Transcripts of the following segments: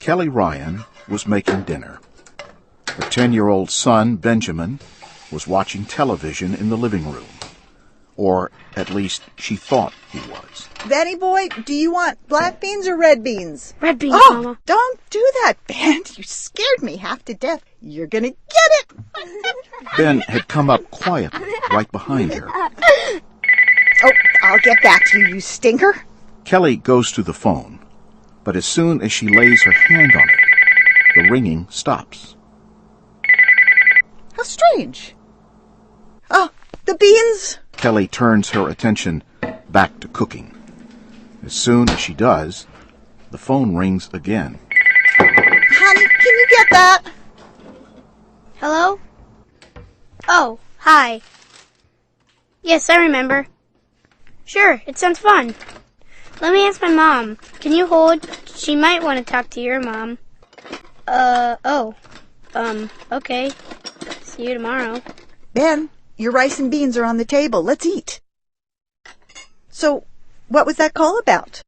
Kelly Ryan was making dinner. Her 10-year-old son, Benjamin, was watching television in the living room. Or at least she thought he was. Benny boy, do you want black beans or red beans? Red beans, Mama. Don't do that, Ben. You scared me half to death. You're gonna get it. Ben had come up quietly right behind her. Oh, I'll get back to you, you stinker. Kelly goes to the phone, but as soon as she lays her hand on it, the ringing stops. How strange. Oh, the beans. Kelly turns her attention back to cooking. As soon as she does, the phone rings again. Honey, can you get that? Hello? Oh, hi. Yes, I remember. Sure, it sounds fun. Let me ask my mom. Can you hold? She might want to talk to your mom. Okay. See you tomorrow. Ben, your rice and beans are on the table. Let's eat. So, what was that call about?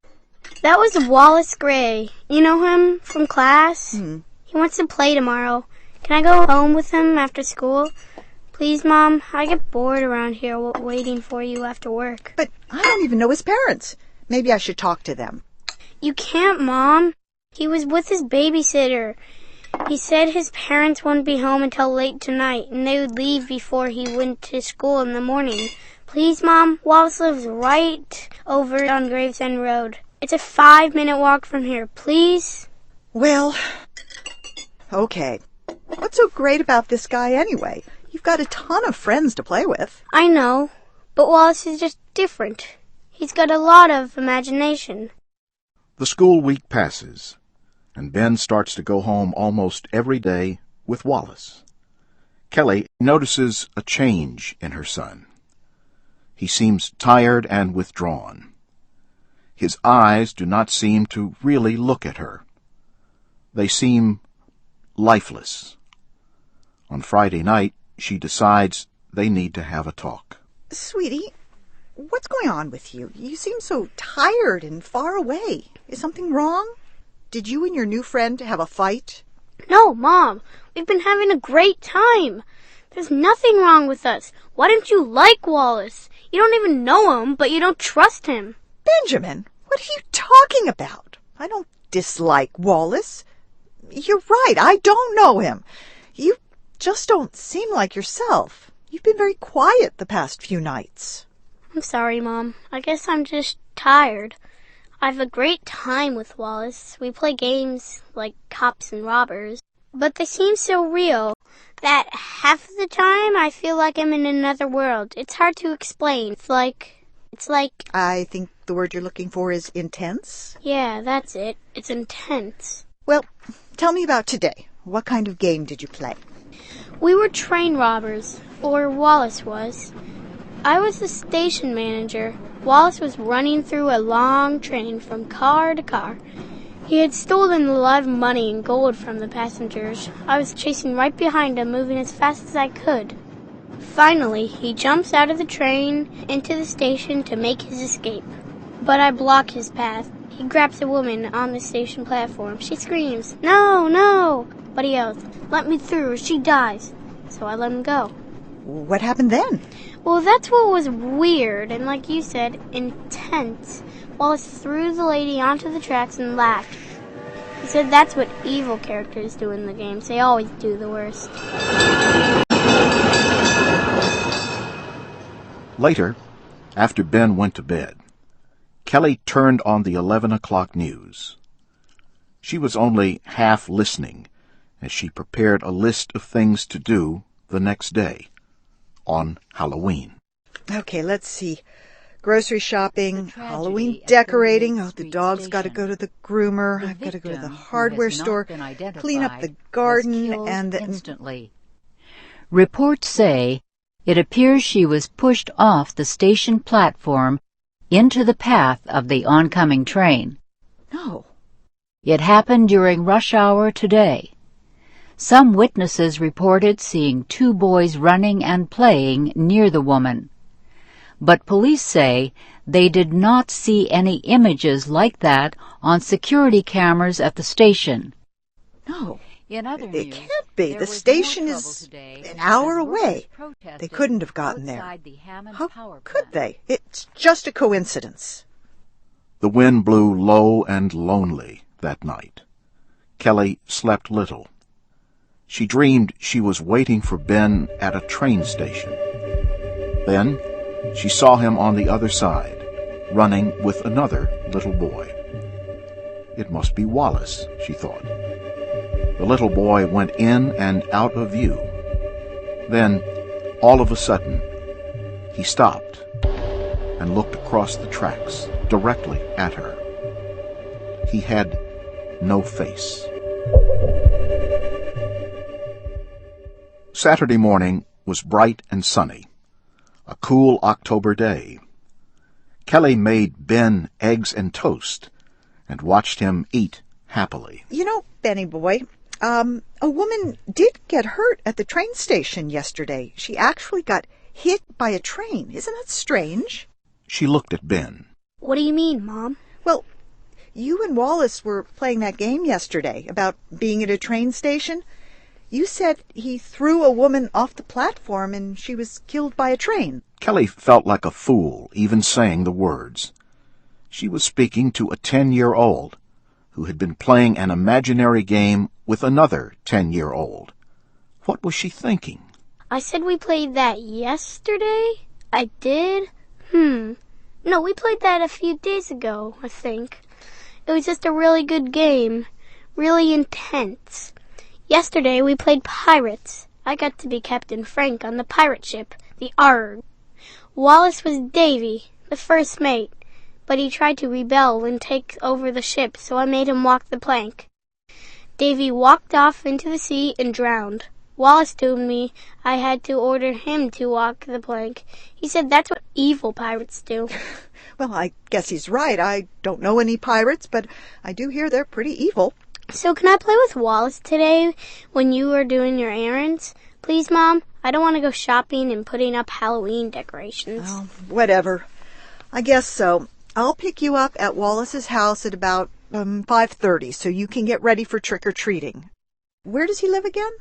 That was Wallace Gray. You know him from class? Hmm. He wants to play tomorrow. Can I go home with him after school? Please, Mom. I get bored around here waiting for you after work. But I don't even know his parents. Maybe I should talk to them. You can't, Mom. He was with his babysitter. He said his parents wouldn't be home until late tonight, and they would leave before he went to school in the morning. Please, Mom. Wallace lives right over on Graves-End Road. It's a 5-minute walk from here. Please? Well, okay. What's so great about this guy anyway? You've got a ton of friends to play with. I know, but Wallace is just different. He's got a lot of imagination. The school week passes, and Ben starts to go home almost every day with Wallace. Kelly notices a change in her son. He seems tired and withdrawn. His eyes do not seem to really look at her. They seem lifeless. On Friday night, she decides they need to have a talk. Sweetie, what's going on with you? You seem so tired and far away. Is something wrong? Did you and your new friend have a fight? No, Mom. We've been having a great time. There's nothing wrong with us. Why don't you like Wallace? You don't even know him, but you don't trust him. Benjamin, what are you talking about? I don't dislike Wallace. You're right, I don't know him. You just don't seem like yourself. You've been very quiet the past few nights. I'm sorry, Mom. I guess I'm just tired. I have a great time with Wallace. We play games like cops and robbers, but they seem so real that half of the time I feel like I'm in another world. It's hard to explain. It's like... I think the word you're looking for is intense? Yeah, that's it. It's intense. Well, tell me about today. What kind of game did you play? We were train robbers, or Wallace was. I was the station manager. Wallace was running through a long train from car to car. He had stolen a lot of money and gold from the passengers. I was chasing right behind him, moving as fast as I could. Finally, he jumps out of the train into the station to make his escape. But I block his path. He grabs a woman on the station platform. She screams, "No, no!" But he yells, "Let me through or she dies." So I let him go. What happened then? Well, that's what was weird and, like you said, intense. Wallace threw the lady onto the tracks and laughed. He said that's what evil characters do in the games. They always do the worst. Later, after Ben went to bed, Kelly turned on the 11 o'clock news. She was only half listening as she prepared a list of things to do the next day, on Halloween. Okay, let's see. Grocery shopping, Halloween decorating. Oh, the dog's got to go to the groomer. I've got to go to the hardware store, clean up the garden, and instantly. Reports say it appears she was pushed off the station platform into the path of the oncoming train. No. It happened during rush hour today. Some witnesses reported seeing two boys running and playing near the woman. But police say they did not see any images like that on security cameras at the station. No, In other it news, can't be. there The was station more is trouble today an hour as workers away. protested They couldn't have gotten there. outside the Hammond How power could plant. they? It's just a coincidence. The wind blew low and lonely that night. Kelly slept little. She dreamed she was waiting for Ben at a train station. Then she saw him on the other side, running with another little boy. It must be Wallace, she thought. The little boy went in and out of view. Then, all of a sudden, he stopped and looked across the tracks directly at her. He had no face. Saturday morning was bright and sunny, a cool October day. Kelly made Ben eggs and toast and watched him eat happily. You know, Benny boy, a woman did get hurt at the train station yesterday. She actually got hit by a train. Isn't that strange? She looked at Ben. What do you mean, Mom? Well, you and Wallace were playing that game yesterday about being at a train station. You said he threw a woman off the platform and she was killed by a train. Kelly felt like a fool even saying the words. She was speaking to a 10-year-old who had been playing an imaginary game with another 10-year-old. What was she thinking? I said we played that yesterday? I did? No, we played that a few days ago, I think. It was just a really good game. Really intense. Yesterday we played pirates. I got to be Captain Frank on the pirate ship, the Arg. Wallace was Davy, the first mate, but he tried to rebel and take over the ship, so I made him walk the plank. Davy walked off into the sea and drowned. Wallace told me I had to order him to walk the plank. He said that's what evil pirates do. Well, I guess he's right. I don't know any pirates, but I do hear they're pretty evil. So can I play with Wallace today when you are doing your errands? Please, Mom? I don't want to go shopping and putting up Halloween decorations. Well, whatever. I guess so. I'll pick you up at Wallace's house at about 5:30 so you can get ready for trick-or-treating. Where does he live again?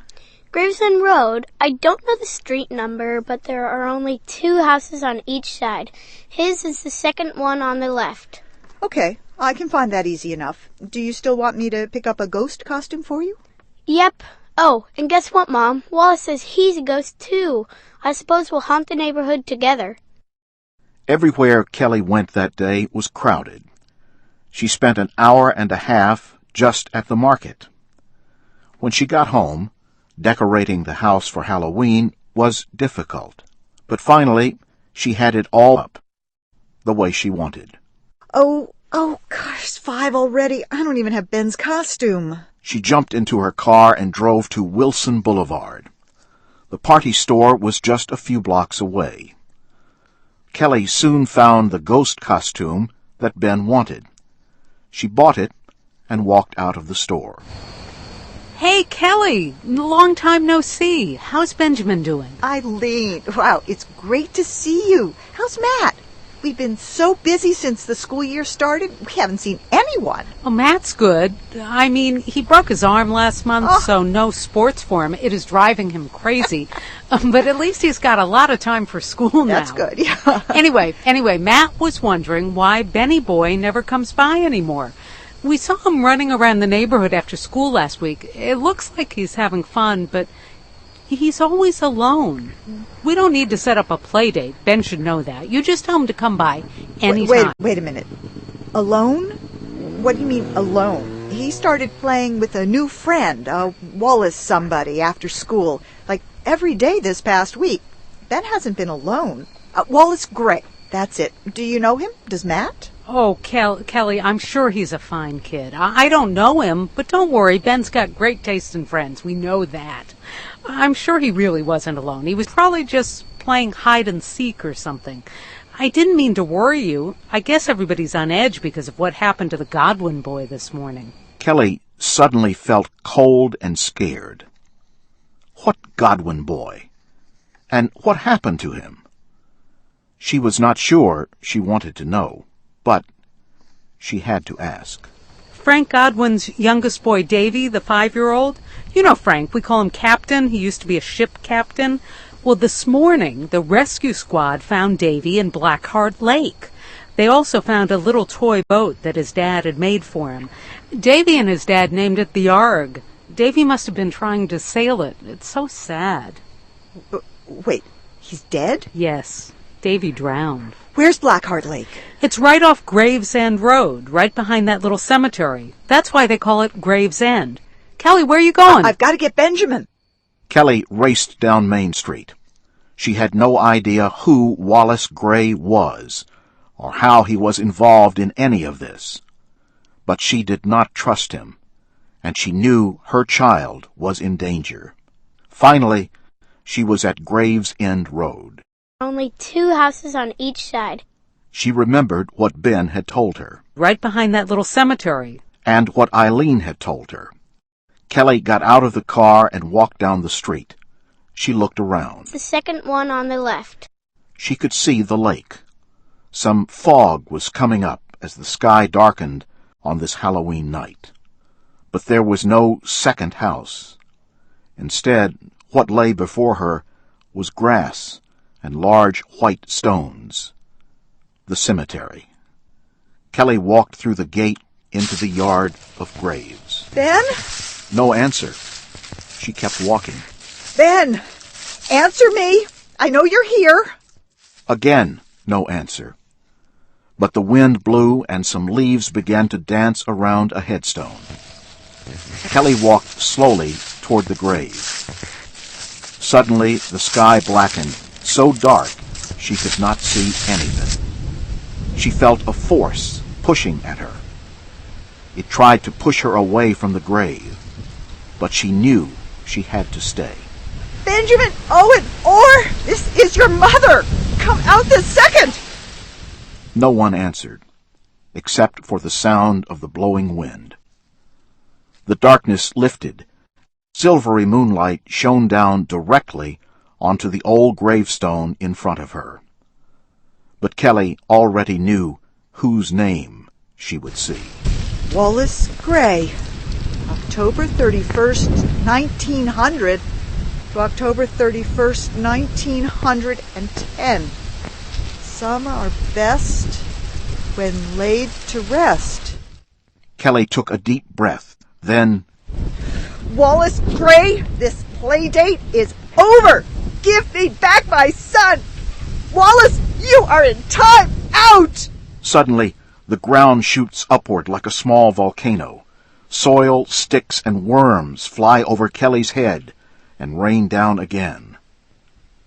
Graves-End Road. I don't know the street number, but there are only 2 houses on each side. His is the second one on the left. Okay, I can find that easy enough. Do you still want me to pick up a ghost costume for you? Yep. Oh, and guess what, Mom? Wallace says he's a ghost, too. I suppose we'll haunt the neighborhood together. Everywhere Kelly went that day was crowded. She spent an hour and a half just at the market. When she got home, decorating the house for Halloween was difficult. But finally, she had it all up, the way she wanted. Oh, gosh, it's 5 already. I don't even have Ben's costume. She jumped into her car and drove to Wilson Boulevard. The party store was just a few blocks away. Kelly soon found the ghost costume that Ben wanted. She bought it and walked out of the store. Hey, Kelly, long time no see. How's Benjamin doing? Eileen, wow, it's great to see you. How's Matt? We've been so busy since the school year started, we haven't seen anyone. Oh, Matt's good. I mean, he broke his arm last month, so no sports for him. It is driving him crazy. But at least he's got a lot of time for school now. That's good, yeah. Anyway, Matt was wondering why Benny Boy never comes by anymore. We saw him running around the neighborhood after school last week. It looks like he's having fun, but he's always alone. We don't need to set up a play date. Ben should know that. You just tell him to come by anytime. Wait a minute. Alone? What do you mean, alone? He started playing with a new friend, Wallace somebody, after school. Like, every day this past week. Ben hasn't been alone. Wallace Gray, that's it. Do you know him? Does Matt? Oh, Kelly, I'm sure he's a fine kid. I don't know him, but don't worry. Ben's got great taste in friends. We know that. I'm sure he really wasn't alone. He was probably just playing hide and seek or something. I didn't mean to worry you. I guess everybody's on edge because of what happened to the Godwin boy this morning. Kelly suddenly felt cold and scared. What Godwin boy? And what happened to him? She was not sure she wanted to know, but she had to ask. Frank Godwin's youngest boy, Davy, the 5-year-old. You know Frank, we call him Captain. He used to be a ship captain. Well, this morning, the rescue squad found Davy in Blackheart Lake. They also found a little toy boat that his dad had made for him. Davy and his dad named it the Arg. Davy must have been trying to sail it. It's so sad. Wait, he's dead? Yes, Davy drowned. Where's Blackheart Lake? It's right off Graves-End Road, right behind that little cemetery. That's why they call it Graves-End. Kelly, where are you going? I've got to get Benjamin. Kelly raced down Main Street. She had no idea who Wallace Gray was, or how he was involved in any of this. But she did not trust him, and she knew her child was in danger. Finally, she was at Graves-End Road. Only 2 houses on each side. She remembered what Ben had told her. Right behind that little cemetery. And what Eileen had told her. Kelly got out of the car and walked down the street. She looked around. The second one on the left. She could see the lake. Some fog was coming up as the sky darkened on this Halloween night. But there was no second house. Instead, what lay before her was grass and large white stones. The cemetery. Kelly walked through the gate into the yard of graves. Ben? No answer. She kept walking. Ben! Answer me! I know you're here. Again, no answer. But the wind blew and some leaves began to dance around a headstone. Kelly walked slowly toward the grave. Suddenly, the sky blackened, so dark she could not see anything. She felt a force pushing at her. It tried to push her away from the grave, but she knew she had to stay. Benjamin Owen Orr, this is your mother. Come out this second. No one answered, except for the sound of the blowing wind. The darkness lifted. Silvery moonlight shone down directly onto the old gravestone in front of her. But Kelly already knew whose name she would see. Wallace Gray, October 31st, 1900 to October 31st, 1910. Some are best when laid to rest. Kelly took a deep breath, then... Wallace Gray, this play date is over. Give me back my son. Wallace, you are in time out. Suddenly, the ground shoots upward like a small volcano. Soil, sticks, and worms fly over Kelly's head and rain down again,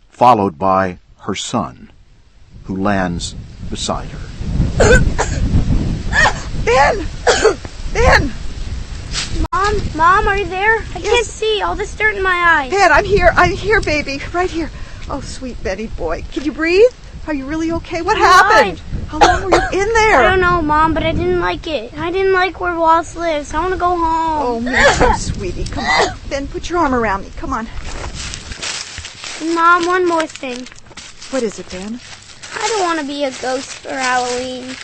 followed by her son, who lands beside her. Ben! Ben! Mom, are you there? I can't see, all this dirt in my eyes. Ben, I'm here, baby, right here. Oh, sweet Benny boy. Can you breathe? Are you really okay? What happened? How long were you in there? I don't know, Mom, but I didn't like it. I didn't like where Wallace lives. I want to go home. Oh, me too, sweetie. Come on. Ben, put your arm around me. Come on. Mom, one more thing. What is it, Ben? I don't want to be a ghost for Halloween.